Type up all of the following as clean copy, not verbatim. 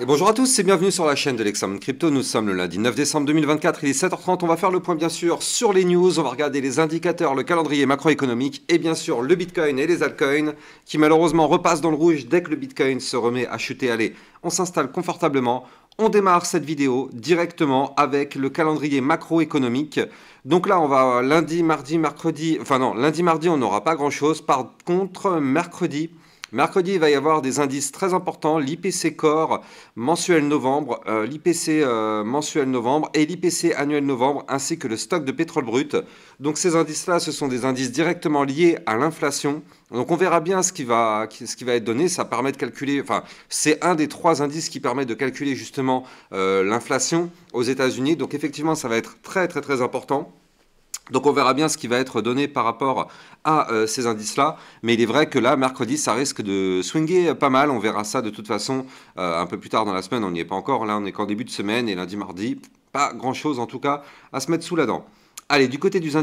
Et bonjour à tous et bienvenue sur la chaîne de l'Examen Crypto. Nous sommes le lundi 9 décembre 2024, il est 7h30. On va faire le point bien sûr sur les news, on va regarder les indicateurs, le calendrier macroéconomique et bien sûr le Bitcoin et les altcoins qui malheureusement repassent dans le rouge dès que le Bitcoin se remet à chuter. Allez, on s'installe confortablement. On démarre cette vidéo directement avec le calendrier macroéconomique. Donc là, on va lundi, mardi, mercredi... Enfin non, lundi, mardi, on n'aura pas grand-chose. Par contre, mercredi, il va y avoir des indices très importants. L'IPC Core mensuel novembre, l'IPC mensuel novembre et l'IPC annuel novembre, ainsi que le stock de pétrole brut. Donc ces indices-là, ce sont des indices directement liés à l'inflation. Donc on verra bien ce qui va être donné. Ça permet de calculer, enfin c'est un des 3 indices qui permet de calculer justement l'inflation aux États-Unis. Donc effectivement ça va être très important. Donc on verra bien ce qui va être donné par rapport à ces indices-là. Mais il est vrai que là, mercredi, ça risque de swinger pas mal. On verra ça de toute façon un peu plus tard dans la semaine. On n'y est pas encore. Là, on est qu'en début de semaine. Et lundi, mardi, pas grand-chose en tout cas à se mettre sous la dent. Allez, du côté des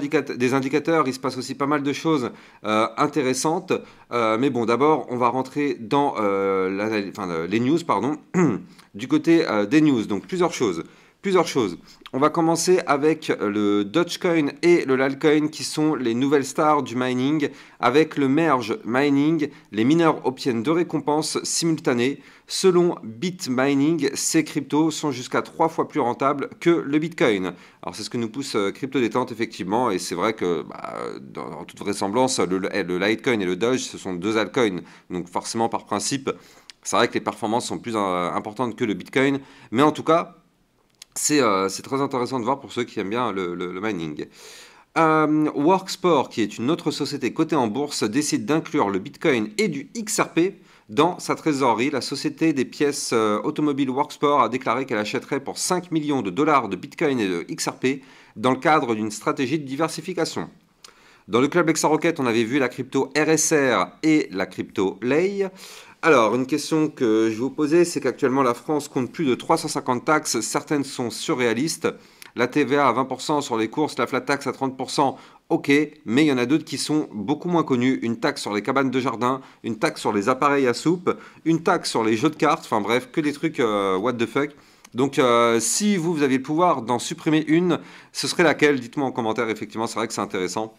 indicateurs, il se passe aussi pas mal de choses intéressantes. Mais bon, d'abord, on va rentrer dans les news, pardon. Du côté des news, donc plusieurs choses. On va commencer avec le Dogecoin et le Litecoin qui sont les nouvelles stars du mining. Avec le merge mining, les mineurs obtiennent 2 récompenses simultanées. Selon Bitmining, ces cryptos sont jusqu'à 3 fois plus rentables que le Bitcoin. Alors c'est ce que nous pousse Crypto Détente effectivement, et c'est vrai que dans toute vraisemblance, le Litecoin et le Doge, ce sont 2 altcoins. Donc forcément par principe, c'est vrai que les performances sont plus importantes que le Bitcoin. Mais en tout cas, c'est très intéressant de voir pour ceux qui aiment bien le mining. Worksport, qui est une autre société cotée en bourse, décide d'inclure le Bitcoin et du XRP dans sa trésorerie. La société des pièces automobiles Worksport a déclaré qu'elle achèterait pour 5 millions de dollars de Bitcoin et de XRP dans le cadre d'une stratégie de diversification. Dans le club Exarocket, on avait vu la crypto RSR et la crypto Lei. Alors, une question que je vais vous poser, c'est qu'actuellement la France compte plus de 350 taxes, certaines sont surréalistes. La TVA à 20% sur les courses, la flat tax à 30%, ok, mais il y en a d'autres qui sont beaucoup moins connues. Une taxe sur les cabanes de jardin, une taxe sur les appareils à soupe, une taxe sur les jeux de cartes, enfin bref, que des trucs what the fuck. Donc si vous avez le pouvoir d'en supprimer une, ce serait laquelle? Dites-moi en commentaire, effectivement, c'est vrai que c'est intéressant.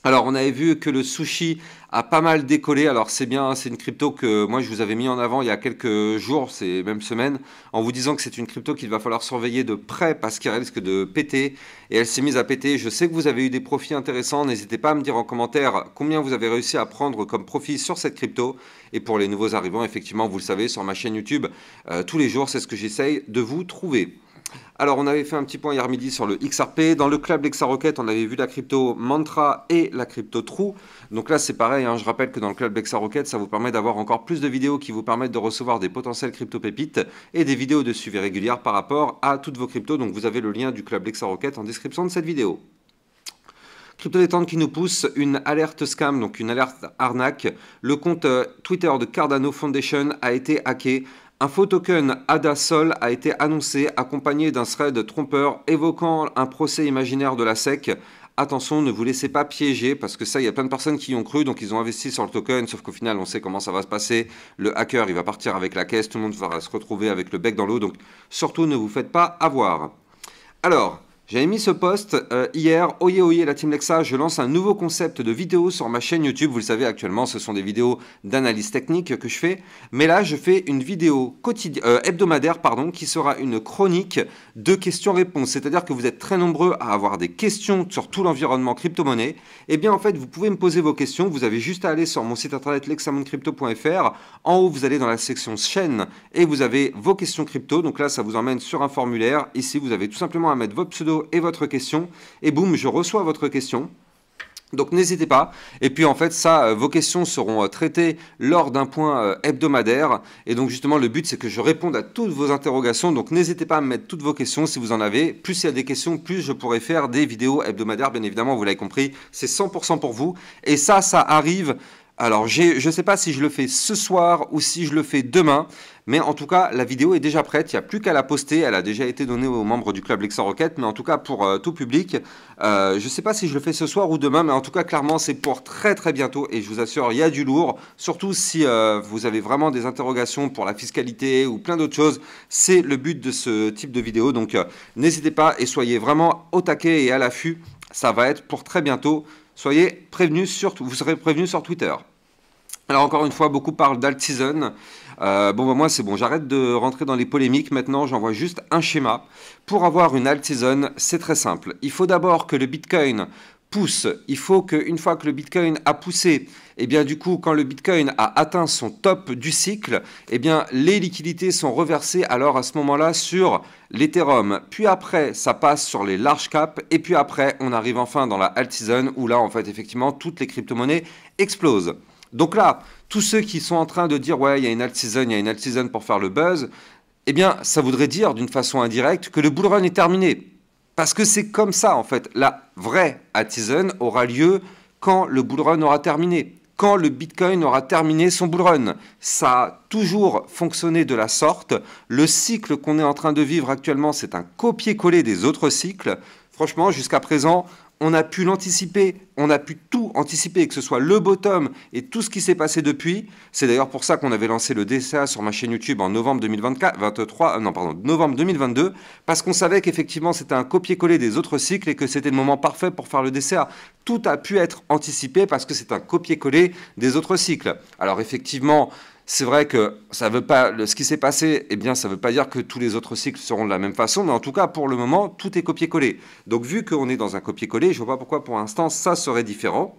Alors, on avait vu que le sushi a pas mal décollé. Alors, c'est bien, c'est une crypto que moi, je vous avais mis en avant il y a quelques jours, c'est même semaines, en vous disant que c'est une crypto qu'il va falloir surveiller de près parce qu'elle risque de péter. Et elle s'est mise à péter. Je sais que vous avez eu des profits intéressants. N'hésitez pas à me dire en commentaire combien vous avez réussi à prendre comme profit sur cette crypto. Et pour les nouveaux arrivants, effectivement, vous le savez, sur ma chaîne YouTube, tous les jours, c'est ce que j'essaye de vous trouver. Alors, on avait fait un petit point hier midi sur le XRP. Dans le club Lexarocket, on avait vu la crypto Mantra et la crypto True. Donc là, c'est pareil. Hein, je rappelle que dans le club Lexarocket, ça vous permet d'avoir encore plus de vidéos qui vous permettent de recevoir des potentiels crypto pépites et des vidéos de suivi régulières par rapport à toutes vos cryptos. Donc, vous avez le lien du club Lexarocket en description de cette vidéo. Crypto Détente qui nous pousse une alerte scam, donc une alerte arnaque. Le compte Twitter de Cardano Foundation a été hacké. Un faux token ADA Sol a été annoncé accompagné d'un thread trompeur évoquant un procès imaginaire de la SEC. Attention, ne vous laissez pas piéger parce que ça, il y a plein de personnes qui y ont cru, donc ils ont investi sur le token, sauf qu'au final, on sait comment ça va se passer. Le hacker, il va partir avec la caisse, tout le monde va se retrouver avec le bec dans l'eau, donc surtout ne vous faites pas avoir. Alors, j'avais mis ce post hier, oyez oyez la Team Lexa, je lance un nouveau concept de vidéo sur ma chaîne YouTube. Vous le savez actuellement, ce sont des vidéos d'analyse technique que je fais. Mais là, je fais une vidéo hebdomadaire qui sera une chronique de questions-réponses. C'est-à-dire que vous êtes très nombreux à avoir des questions sur tout l'environnement crypto-monnaie. Eh bien, en fait, vous pouvez me poser vos questions. Vous avez juste à aller sur mon site internet lexamoncrypto.fr. En haut, vous allez dans la section chaîne et vous avez vos questions crypto. Donc là, ça vous emmène sur un formulaire. Ici, vous avez tout simplement à mettre votre pseudo et votre question, et boum, je reçois votre question. Donc n'hésitez pas, et puis en fait ça, vos questions seront traitées lors d'un point hebdomadaire, et donc justement le but c'est que je réponde à toutes vos interrogations, donc n'hésitez pas à me mettre toutes vos questions si vous en avez, plus il y a des questions, plus je pourrai faire des vidéos hebdomadaires, bien évidemment, vous l'avez compris, c'est 100% pour vous, et ça arrive Alors, je ne sais pas si je le fais ce soir ou si je le fais demain, mais en tout cas, la vidéo est déjà prête. Il n'y a plus qu'à la poster. Elle a déjà été donnée aux membres du club Lexor Rocket, mais en tout cas pour tout public. Je ne sais pas si je le fais ce soir ou demain, mais en tout cas, clairement, c'est pour très très bientôt. Et je vous assure, il y a du lourd. Surtout si vous avez vraiment des interrogations pour la fiscalité ou plein d'autres choses. C'est le but de ce type de vidéo. Donc, n'hésitez pas et soyez vraiment au taquet et à l'affût. Ça va être pour très bientôt. Soyez prévenus, vous serez prévenus sur Twitter. Alors encore une fois, beaucoup parlent d'alt-season. Bon, bah, moi c'est bon, j'arrête de rentrer dans les polémiques. Maintenant, j'envoie juste un schéma. Pour avoir une alt-season, c'est très simple. Il faut d'abord que le Bitcoin pousse. Il faut qu'une fois que le Bitcoin a poussé, et bien du coup, quand le Bitcoin a atteint son top du cycle, et bien les liquidités sont reversées alors à ce moment-là sur l'Ethereum. Puis après, ça passe sur les large caps. Et puis après, on arrive enfin dans la alt-season où là, en fait, effectivement, toutes les crypto-monnaies explosent. Donc là, tous ceux qui sont en train de dire ouais, il y a une alt-season, il y a une alt-season pour faire le buzz, eh bien, ça voudrait dire d'une façon indirecte que le bull run est terminé. Parce que c'est comme ça, en fait. La vraie alt-season aura lieu quand le bull run aura terminé. Quand le Bitcoin aura terminé son bull run. Ça a toujours fonctionné de la sorte. Le cycle qu'on est en train de vivre actuellement, c'est un copier-coller des autres cycles. Franchement, jusqu'à présent, on a pu l'anticiper, on a pu tout anticiper, que ce soit le bottom et tout ce qui s'est passé depuis. C'est d'ailleurs pour ça qu'on avait lancé le DCA sur ma chaîne YouTube en novembre 2022, parce qu'on savait qu'effectivement c'était un copier-coller des autres cycles et que c'était le moment parfait pour faire le DCA. Tout a pu être anticipé parce que c'est un copier-coller des autres cycles. Alors effectivement, c'est vrai que ça veut pas, ce qui s'est passé, eh bien, ça ne veut pas dire que tous les autres cycles seront de la même façon, mais en tout cas, pour le moment, tout est copié-collé. Donc, vu qu'on est dans un copier-coller, je ne vois pas pourquoi, pour l'instant, ça serait différent.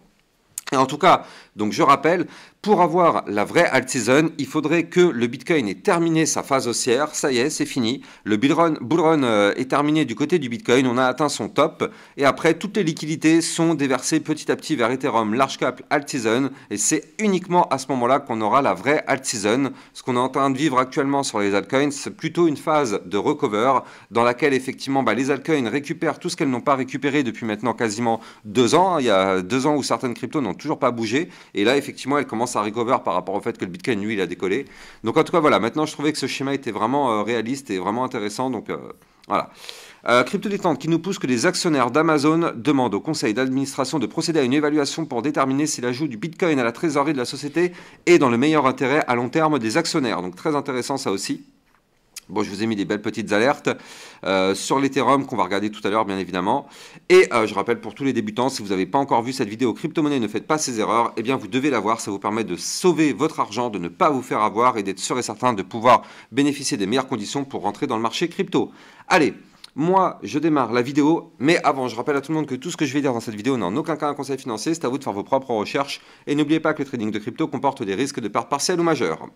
Et en tout cas, donc je rappelle, pour avoir la vraie alt-season, il faudrait que le Bitcoin ait terminé sa phase haussière. Ça y est, c'est fini. Le bull run est terminé du côté du Bitcoin. On a atteint son top. Et après, toutes les liquidités sont déversées petit à petit vers Ethereum Large Cap alt-season. Et c'est uniquement à ce moment-là qu'on aura la vraie alt-season. Ce qu'on est en train de vivre actuellement sur les altcoins, c'est plutôt une phase de recover dans laquelle effectivement les altcoins récupèrent tout ce qu'elles n'ont pas récupéré depuis maintenant quasiment 2 ans. Il y a 2 ans où certaines cryptos n'ont toujours pas bougé. Et là, effectivement, elle commence à recover par rapport au fait que le Bitcoin, lui, il a décollé. Donc, en tout cas, voilà. Maintenant, je trouvais que ce schéma était vraiment réaliste et vraiment intéressant. Donc, voilà. Crypto Détente qui nous pousse que les actionnaires d'Amazon demandent au conseil d'administration de procéder à une évaluation pour déterminer si l'ajout du Bitcoin à la trésorerie de la société est dans le meilleur intérêt à long terme des actionnaires. Donc, très intéressant, ça aussi. Bon, je vous ai mis des belles petites alertes sur l'Ethereum qu'on va regarder tout à l'heure, bien évidemment. Et je rappelle pour tous les débutants, si vous n'avez pas encore vu cette vidéo crypto-monnaie, ne faites pas ces erreurs, eh bien vous devez la voir. Ça vous permet de sauver votre argent, de ne pas vous faire avoir et d'être sûr et certain de pouvoir bénéficier des meilleures conditions pour rentrer dans le marché crypto. Allez, moi, je démarre la vidéo, mais avant, je rappelle à tout le monde que tout ce que je vais dire dans cette vidéo n'est en aucun cas un conseil financier. C'est à vous de faire vos propres recherches. Et n'oubliez pas que le trading de crypto comporte des risques de perte partielle ou majeure.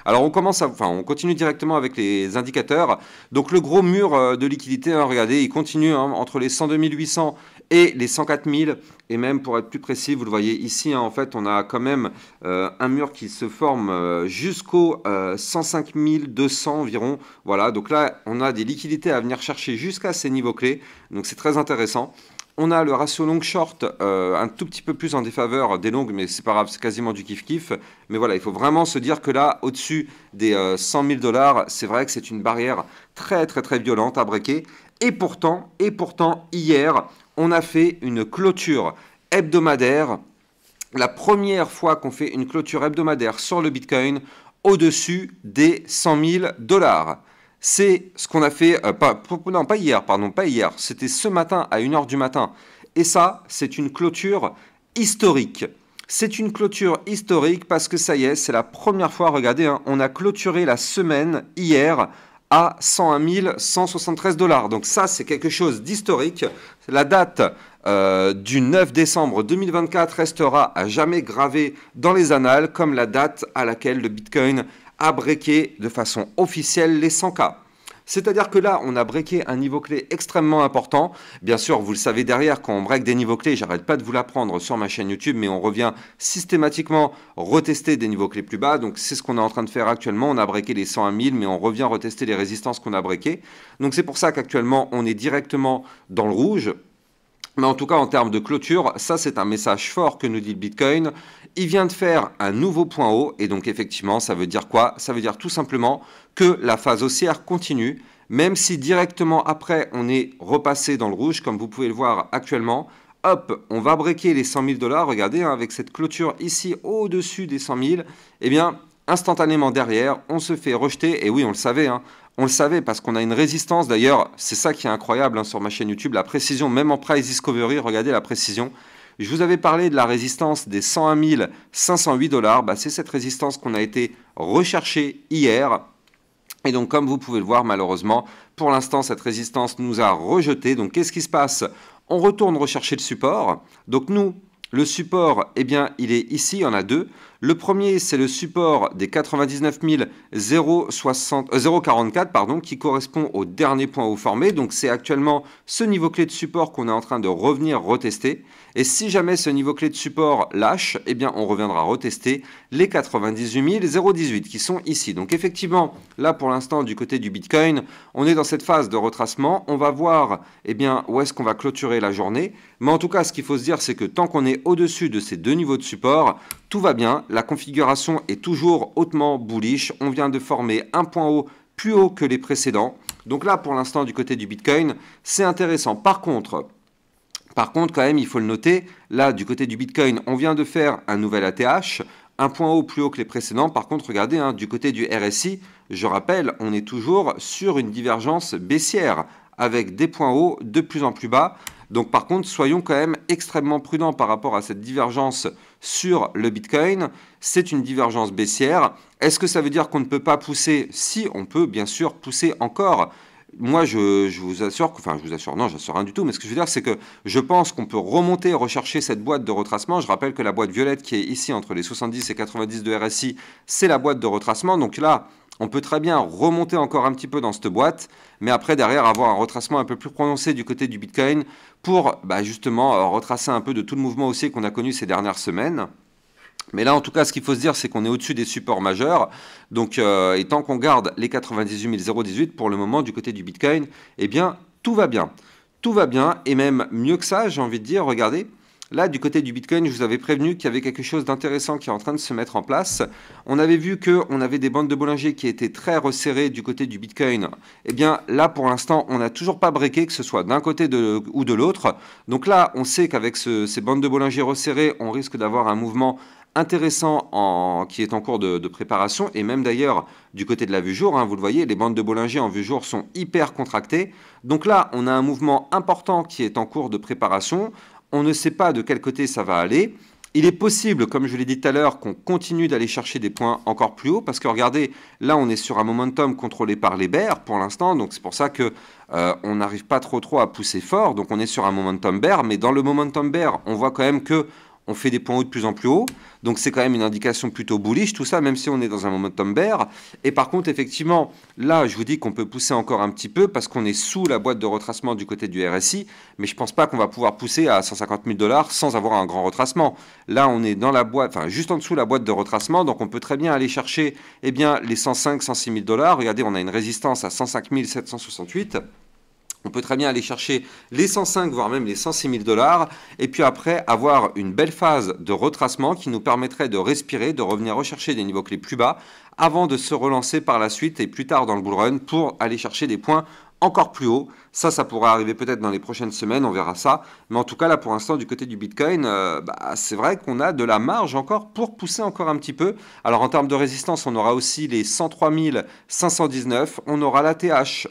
Alors on continue directement avec les indicateurs. Donc le gros mur de liquidité, regardez, il continue entre les 102 800 et les 104 000. Et même pour être plus précis, vous le voyez ici, en fait, on a quand même un mur qui se forme jusqu'au 105 200 environ. Voilà, donc là, on a des liquidités à venir chercher jusqu'à ces niveaux clés. Donc c'est très intéressant. On a le ratio long-short un tout petit peu plus en défaveur des longues, mais c'est pas grave, c'est quasiment du kiff-kiff. Mais voilà, il faut vraiment se dire que là, au-dessus des 100 000 $, c'est vrai que c'est une barrière très très très violente à breaker. Et pourtant, hier, on a fait une clôture hebdomadaire. La première fois qu'on fait une clôture hebdomadaire sur le Bitcoin au-dessus des 100 000 $. C'est ce qu'on a fait, pas hier, c'était ce matin à 1h du matin. Et ça, c'est une clôture historique. C'est une clôture historique parce que ça y est, c'est la première fois, regardez, on a clôturé la semaine hier à 101 173 $. Donc ça, c'est quelque chose d'historique. La date du 9 décembre 2024 restera à jamais gravée dans les annales comme la date à laquelle le Bitcoin a breaké de façon officielle les 100K. C'est-à-dire que là, on a breaké un niveau clé extrêmement important. Bien sûr, vous le savez derrière, quand on break des niveaux clés, j'arrête pas de vous l'apprendre sur ma chaîne YouTube, mais on revient systématiquement retester des niveaux clés plus bas. Donc, c'est ce qu'on est en train de faire actuellement. On a breaké les 101 000, mais on revient retester les résistances qu'on a breakées. Donc, c'est pour ça qu'actuellement, on est directement dans le rouge. Mais en tout cas, en termes de clôture, ça c'est un message fort que nous dit le Bitcoin. Il vient de faire un nouveau point haut et donc effectivement, ça veut dire quoi? Ça veut dire tout simplement que la phase haussière continue, même si directement après on est repassé dans le rouge, comme vous pouvez le voir actuellement. Hop, on va breaker les 100 000 $. Regardez, hein, avec cette clôture ici au-dessus des 100 000, eh bien, instantanément derrière, on se fait rejeter. Et oui, on le savait, hein, on le savait parce qu'on a une résistance. D'ailleurs, c'est ça qui est incroyable hein, sur ma chaîne YouTube, la précision, même en price discovery, regardez la précision. Je vous avais parlé de la résistance des 101 508 $. Bah, c'est cette résistance qu'on a été recherchée hier. Et donc, comme vous pouvez le voir, malheureusement, pour l'instant, cette résistance nous a rejeté. Donc, qu'est-ce qui se passe? On retourne rechercher le support. Donc, nous, le support, eh bien, il est ici, il y en a deux. Le premier, c'est le support des 99 044, pardon, qui correspond au dernier point haut formé. Donc, c'est actuellement ce niveau clé de support qu'on est en train de revenir retester. Et si jamais ce niveau clé de support lâche, eh bien, on reviendra retester les 98 018 qui sont ici. Donc, effectivement, là, pour l'instant, du côté du Bitcoin, on est dans cette phase de retracement. On va voir, eh bien, où est-ce qu'on va clôturer la journée. Mais en tout cas, ce qu'il faut se dire, c'est que tant qu'on est au-dessus de ces deux niveaux de support, tout va bien. La configuration est toujours hautement bullish. On vient de former un point haut plus haut que les précédents. Donc là, pour l'instant, du côté du Bitcoin, c'est intéressant. Par contre, quand même, il faut le noter, là, du côté du Bitcoin, on vient de faire un nouvel ATH, un point haut plus haut que les précédents. Par contre, regardez, hein, du côté du RSI, je rappelle, on est toujours sur une divergence baissière avec des points hauts de plus en plus bas. Donc par contre, soyons quand même extrêmement prudents par rapport à cette divergence sur le Bitcoin. C'est une divergence baissière. Est-ce que ça veut dire qu'on ne peut pas pousser? Si, on peut bien sûr pousser encore. Moi, je vous assure, enfin, je vous assure, non, j'assure rien du tout, mais ce que je veux dire, c'est que je pense qu'on peut remonter, rechercher cette boîte de retracement. Je rappelle que la boîte violette qui est ici entre les 70 et 90 de RSI, c'est la boîte de retracement. Donc là, on peut très bien remonter encore un petit peu dans cette boîte, mais après, derrière, avoir un retracement un peu plus prononcé du côté du Bitcoin pour justement retracer un peu de tout le mouvement haussier qu'on a connu ces dernières semaines. Mais là, en tout cas, ce qu'il faut se dire, c'est qu'on est au-dessus des supports majeurs. Donc, et tant qu'on garde les 98 018 pour le moment du côté du Bitcoin, eh bien, tout va bien. Tout va bien, et même mieux que ça, j'ai envie de dire, regardez. Là, du côté du Bitcoin, je vous avais prévenu qu'il y avait quelque chose d'intéressant qui est en train de se mettre en place. On avait vu qu'on avait des bandes de Bollinger qui étaient très resserrées du côté du Bitcoin. Eh bien, là, pour l'instant, on n'a toujours pas breaké, que ce soit d'un côté ou de l'autre. Donc là, on sait qu'avec ces bandes de Bollinger resserrées, on risque d'avoir un mouvement intéressant qui est en cours de préparation, et même d'ailleurs du côté de la vue jour, hein, vous le voyez, les bandes de Bollinger en vue jour sont hyper contractées. Donc là, on a un mouvement important qui est en cours de préparation. On ne sait pas de quel côté ça va aller. Il est possible, comme je l'ai dit tout à l'heure, qu'on continue d'aller chercher des points encore plus hauts, parce que regardez, là on est sur un momentum contrôlé par les bears pour l'instant, donc c'est pour ça que on n'arrive pas trop à pousser fort, donc on est sur un momentum bear, mais dans le momentum bear, on voit quand même que on fait des points hauts de plus en plus haut, donc c'est quand même une indication plutôt bullish, tout ça, même si on est dans un momentum bear. Et par contre, effectivement, là, je vous dis qu'on peut pousser encore un petit peu, parce qu'on est sous la boîte de retracement du côté du RSI, mais je ne pense pas qu'on va pouvoir pousser à 150 000 $ sans avoir un grand retracement. Là, on est dans la boîte, enfin, juste en dessous de la boîte de retracement, donc on peut très bien aller chercher, eh bien, les 105, 106 000 $. Regardez, on a une résistance à 105 768. On peut très bien aller chercher les 105, voire même les 106 000 $, et puis après avoir une belle phase de retracement qui nous permettrait de respirer, de revenir rechercher des niveaux clés plus bas, avant de se relancer par la suite et plus tard dans le bull run pour aller chercher des points encore plus haut. Ça pourrait arriver peut-être dans les prochaines semaines, on verra ça. Mais en tout cas, là, pour l'instant, du côté du Bitcoin, c'est vrai qu'on a de la marge encore pour pousser encore un petit peu. Alors, en termes de résistance, on aura aussi les 103 519. On aura l'ATH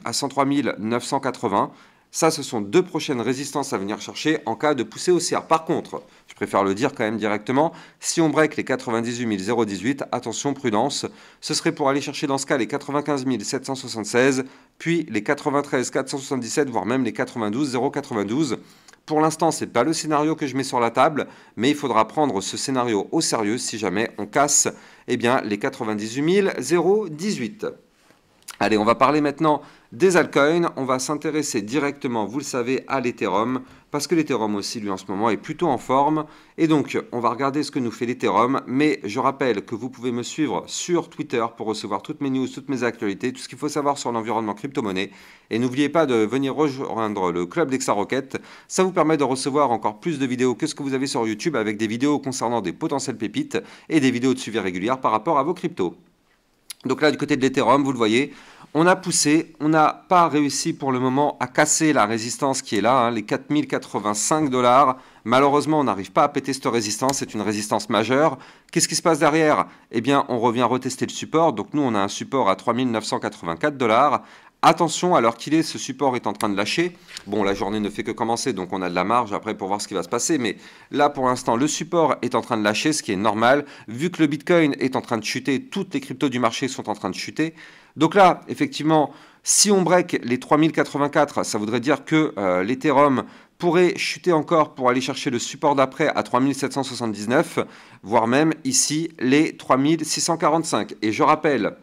à 103 980. Ça, ce sont deux prochaines résistances à venir chercher en cas de poussée haussière. Par contre, je préfère le dire quand même directement, si on break les 98 018, attention, prudence, ce serait pour aller chercher dans ce cas les 95 776, puis les 93 477, voire même les 92 092. Pour l'instant, ce n'est pas le scénario que je mets sur la table, mais il faudra prendre ce scénario au sérieux si jamais on casse les 98 018. Allez, on va parler maintenant des altcoins. On va s'intéresser directement, vous le savez, à l'Ethereum, parce que l'Ethereum aussi, lui, en ce moment, est plutôt en forme. Et donc, on va regarder ce que nous fait l'Ethereum. Mais je rappelle que vous pouvez me suivre sur Twitter pour recevoir toutes mes news, toutes mes actualités, tout ce qu'il faut savoir sur l'environnement crypto-monnaie. Et n'oubliez pas de venir rejoindre le club d'Exarocket. Ça vous permet de recevoir encore plus de vidéos que ce que vous avez sur YouTube, avec des vidéos concernant des potentielles pépites et des vidéos de suivi régulières par rapport à vos cryptos. Donc là, du côté de l'Ethereum, vous le voyez, on a poussé, on n'a pas réussi pour le moment à casser la résistance qui est là, hein, les 4085 $. Malheureusement, on n'arrive pas à péter cette résistance, c'est une résistance majeure. Qu'est-ce qui se passe derrière? Eh bien, on revient retester le support. Donc nous, on a un support à 3984 $. Attention, alors qu'il est, ce support est en train de lâcher. Bon, la journée ne fait que commencer, donc on a de la marge après pour voir ce qui va se passer. Mais là, pour l'instant, le support est en train de lâcher, ce qui est normal. Vu que le Bitcoin est en train de chuter, toutes les cryptos du marché sont en train de chuter. Donc là, effectivement, si on break les 3084, ça voudrait dire que l'Ethereum pourrait chuter encore pour aller chercher le support d'après à 3779, voire même ici les 3645. Et je rappelle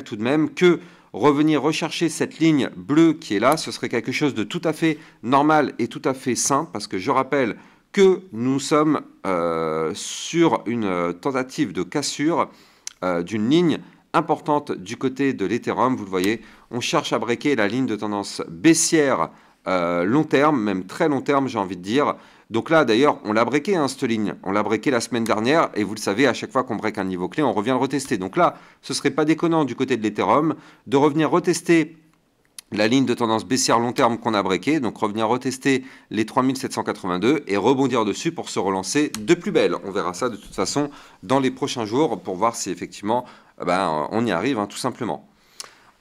tout de même que revenir rechercher cette ligne bleue qui est là, ce serait quelque chose de tout à fait normal et tout à fait sain, parce que je rappelle que nous sommes sur une tentative de cassure d'une ligne importante du côté de l'Ethereum. Vous le voyez, on cherche à breaker la ligne de tendance baissière long terme, même très long terme, j'ai envie de dire. Donc là, d'ailleurs, on l'a breaké, hein, cette ligne. On l'a breaké la semaine dernière, et vous le savez, à chaque fois qu'on break un niveau clé, on revient le retester. Donc là, ce serait pas déconnant du côté de l'Ethereum de revenir retester la ligne de tendance baissière long terme qu'on a breaké, donc revenir retester les 3782 et rebondir dessus pour se relancer de plus belle. On verra ça de toute façon dans les prochains jours pour voir si effectivement on y arrive, hein, tout simplement.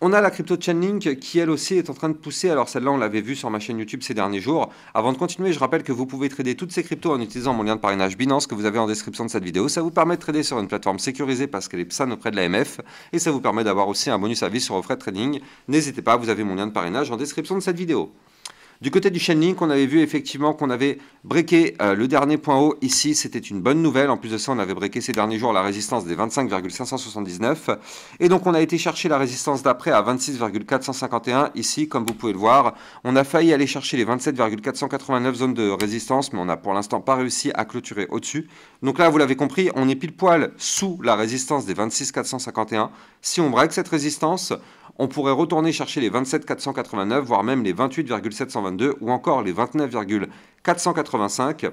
On a la crypto Chainlink qui elle aussi est en train de pousser. Alors celle-là on l'avait vu sur ma chaîne YouTube ces derniers jours. Avant de continuer, je rappelle que vous pouvez trader toutes ces cryptos en utilisant mon lien de parrainage Binance que vous avez en description de cette vidéo. Ça vous permet de trader sur une plateforme sécurisée parce qu'elle est PSAN auprès de l'AMF. Et ça vous permet d'avoir aussi un bonus à vie sur vos frais de trading. N'hésitez pas, vous avez mon lien de parrainage en description de cette vidéo. Du côté du Chainlink, on avait vu effectivement qu'on avait breaké le dernier point haut. Ici, c'était une bonne nouvelle. En plus de ça, on avait breaké ces derniers jours la résistance des 25,579. Et donc, on a été chercher la résistance d'après à 26,451. Ici, comme vous pouvez le voir, on a failli aller chercher les 27,489 zones de résistance, mais on n'a pour l'instant pas réussi à clôturer au-dessus. Donc là, vous l'avez compris, on est pile poil sous la résistance des 26,451. Si on break cette résistance, on pourrait retourner chercher les 27,489, voire même les 28,722 ou encore les 29,485.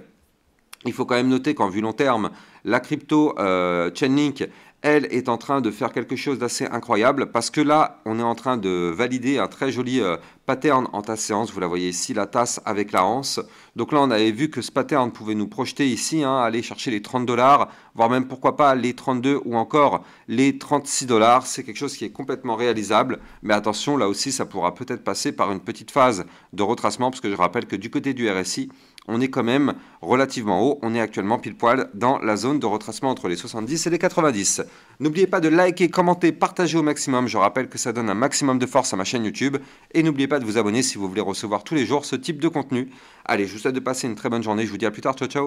Il faut quand même noter qu'en vue long terme, la crypto Chainlink, elle est en train de faire quelque chose d'assez incroyable parce que là, on est en train de valider un très joli pattern en tasse séance. Vous la voyez ici, la tasse avec la anse. Donc là, on avait vu que ce pattern pouvait nous projeter ici, hein, aller chercher les 30 $, voire même pourquoi pas les 32 ou encore les 36 $. C'est quelque chose qui est complètement réalisable. Mais attention, là aussi, ça pourra peut-être passer par une petite phase de retracement parce que je rappelle que du côté du RSI, on est quand même relativement haut. On est actuellement pile poil dans la zone de retracement entre les 70 et les 90. N'oubliez pas de liker, commenter, partager au maximum. Je rappelle que ça donne un maximum de force à ma chaîne YouTube. Et n'oubliez pas de vous abonner si vous voulez recevoir tous les jours ce type de contenu. Allez, je vous souhaite de passer une très bonne journée. Je vous dis à plus tard. Ciao, ciao.